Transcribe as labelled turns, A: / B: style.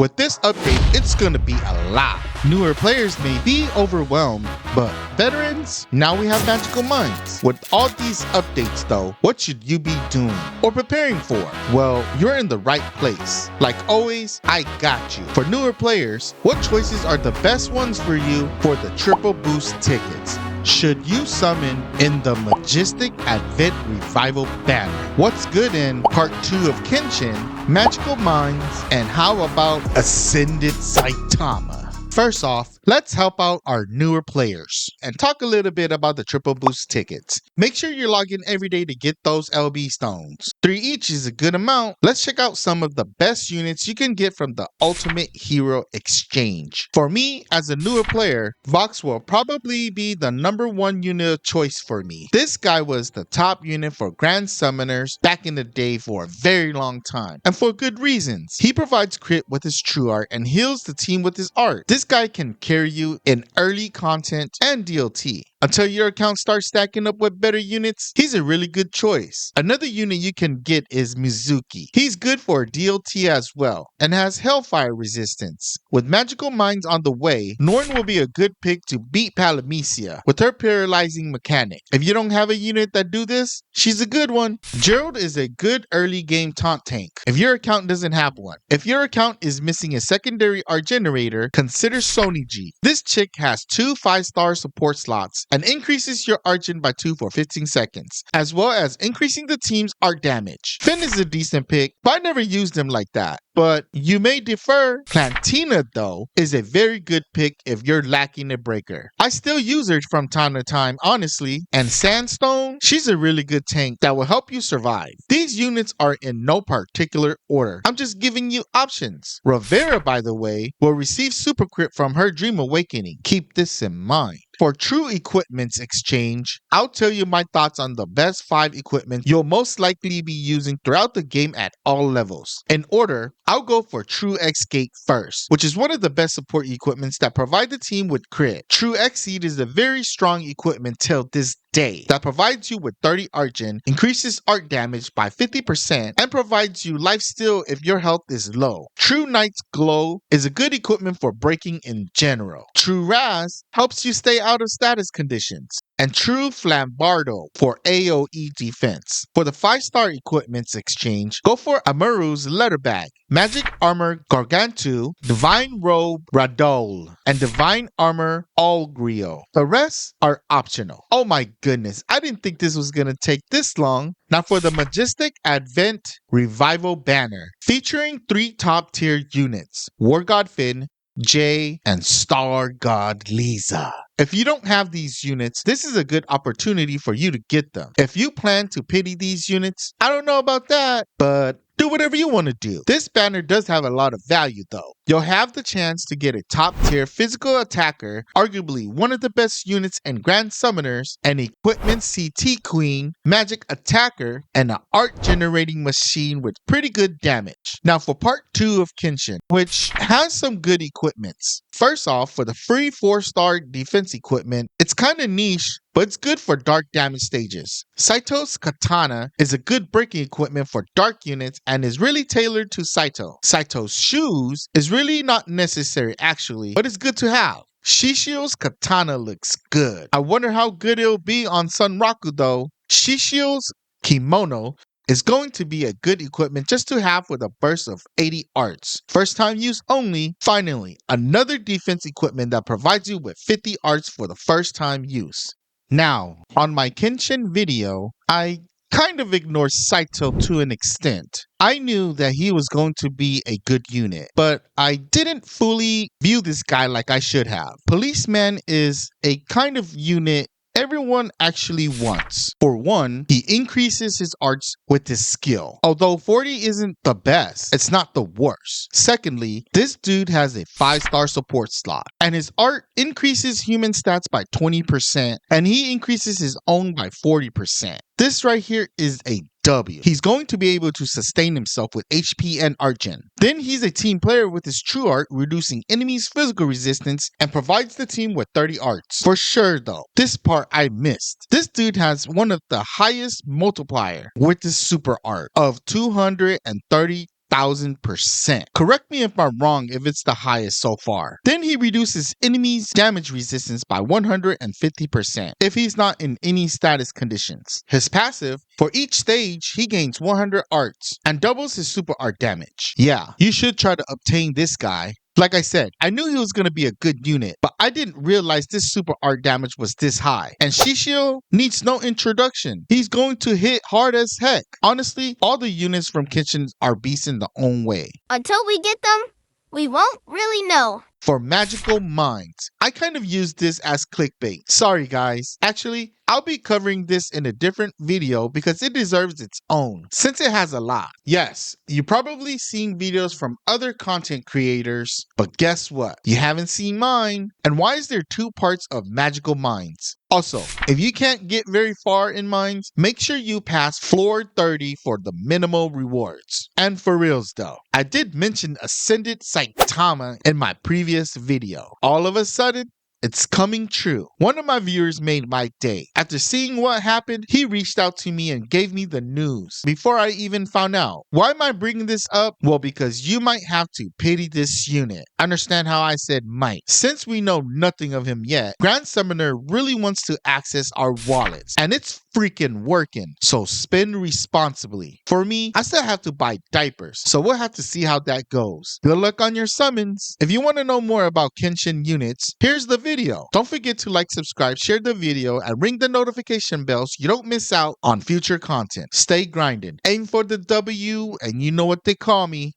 A: With this update, it's gonna be a lot. Newer players may be overwhelmed, but veterans, now we have magical minds. With all these updates though, what should you be doing or preparing for? Well, you're in the right place. Like always, I got you. For newer players, what choices are the best ones for you for the triple boost tickets? Should you summon in the Majestic Advent Revival banner? What's good in Part 2 of Kenshin, Magical Minds, and how about Ascended Saitama? First off, let's help out our newer players and talk a little bit about the triple boost tickets. Make sure you log in every day to get those LB stones. 3 each is a good amount. Let's check out some of the best units you can get from the Ultimate Hero Exchange. For me, as a newer player, Vox will probably be the #1 unit of choice for me. This guy was the top unit for Grand Summoners back in the day for a very long time, and for good reasons. He provides crit with his true art and heals the team with his art. This guy can carry you in early content and DLT. Until your account starts stacking up with better units, he's a really good choice. Another unit you can get is Mizuki. He's good for DLT as well, and has Hellfire resistance. With Magical Minds on the way, Norn will be a good pick to beat Palamecia with her paralyzing mechanic. If you don't have a unit that do this, she's a good one. Gerald is a good early game taunt tank, if your account doesn't have one. If your account is missing a secondary art generator, consider Soniji. This chick has 2 5-star support slots and increases your Argent by 2 for 15 seconds, as well as increasing the team's art damage. Finn is a decent pick, but I never used him like that. But you may defer. Plantina, though, is a very good pick if you're lacking a breaker. I still use her from time to time, honestly. And Sandstone, she's a really good tank that will help you survive. These units are in no particular order. I'm just giving you options. Rivera, by the way, will receive super crit from her Dream Awakening. Keep this in mind. For True Equipment's exchange, I'll tell you my thoughts on the best 5 equipment you'll most likely be using throughout the game at all levels. In order, I'll go for True X Gate first, which is one of the best support equipments that provide the team with crit. True X Seed is a very strong equipment till this day that provides you with 30 Argent, increases art damage by 50%, and provides you lifesteal if your health is low. True Knight's Glow is a good equipment for breaking in general. True Raz helps you stay out of status conditions. And True Flambardo for AoE defense. For the 5-star equipments exchange, go for Amaru's Letter Bag, Magic Armor Gargantu, Divine Robe Radol, and Divine Armor Algrio. The rest are optional. Oh my goodness, I didn't think this was gonna take this long. Now for the Majestic Advent Revival banner, featuring 3 top tier units, War God Finn, Jay, and Star God Liza. If you don't have these units, this is a good opportunity for you to get them. If you plan to pity these units, I don't know about that, but do whatever you want to do. This banner does have a lot of value though. You'll have the chance to get a top tier physical attacker, arguably one of the best units in Grand Summoners, an equipment CT Queen, magic attacker, and an art generating machine with pretty good damage. Now for part 2 of Kenshin, which has some good equipments. First off, for the free 4-star defense equipment, it's kind of niche, but it's good for dark damage stages. Saito's Katana is a good breaking equipment for dark units and is really tailored to Saito. Saito's Shoes is really not necessary actually, but it's good to have. Shishio's Katana looks good. I wonder how good it'll be on Sunraku though. Shishio's Kimono is going to be a good equipment just to have with a burst of 80 arts. First time use only. Finally, another defense equipment that provides you with 50 arts for the first time use. Now, on my Kenshin video, I kind of ignored Saito to an extent. I knew that he was going to be a good unit, but I didn't fully view this guy like I should have. Policeman is a kind of unit everyone actually wants. For one, he increases his arts with his skill. Although 40 isn't the best, it's not the worst. Secondly, this dude has a 5-star support slot, and his art increases human stats by 20%, and he increases his own by 40%. This right here is a W. He's going to be able to sustain himself with HP and Argent. Then he's a team player with his true art, reducing enemies' physical resistance and provides the team with 30 arts. For sure though, this part I missed. This dude has one of the highest multiplier with his super art of 230 1000%. Correct me if I'm wrong if it's the highest so far. Then he reduces enemies' damage resistance by 150% if he's not in any status conditions. His passive, for each stage, he gains 100 arts and doubles his super art damage. Yeah, you should try to obtain this guy. Like I said, I knew he was going to be a good unit, but I didn't realize this super art damage was this high. And Shishio needs no introduction. He's going to hit hard as heck. Honestly, all the units from Kenshin are beasts in their own way.
B: Until we get them, we won't really know.
A: For magical minds, I kind of used this as clickbait. Sorry guys. Actually, I'll be covering this in a different video because it deserves its own, since it has a lot. Yes, you've probably seen videos from other content creators, but guess what? You haven't seen mine. And why is there two parts of magical minds? Also, if you can't get very far in mines, make sure you pass floor 30 for the minimal rewards. And for reals though, I did mention Ascended Saitama in my previous video. All of a sudden, it's coming true. One of my viewers made my day. After seeing what happened, he reached out to me and gave me the news before I even found out. Why am I bringing this up? Well, because you might have to pity this unit. Understand how I said might. Since we know nothing of him yet, Grand Summoner really wants to access our wallets, and it's freaking working. So spend responsibly. For me, I still have to buy diapers, so we'll have to see how that goes. Good luck on your summons. If you want to know more about Kenshin units, here's the video. Don't forget to like, subscribe, share the video, and ring the notification bell so you don't miss out on future content. Stay grinding. Aim for the W, and you know what they call me.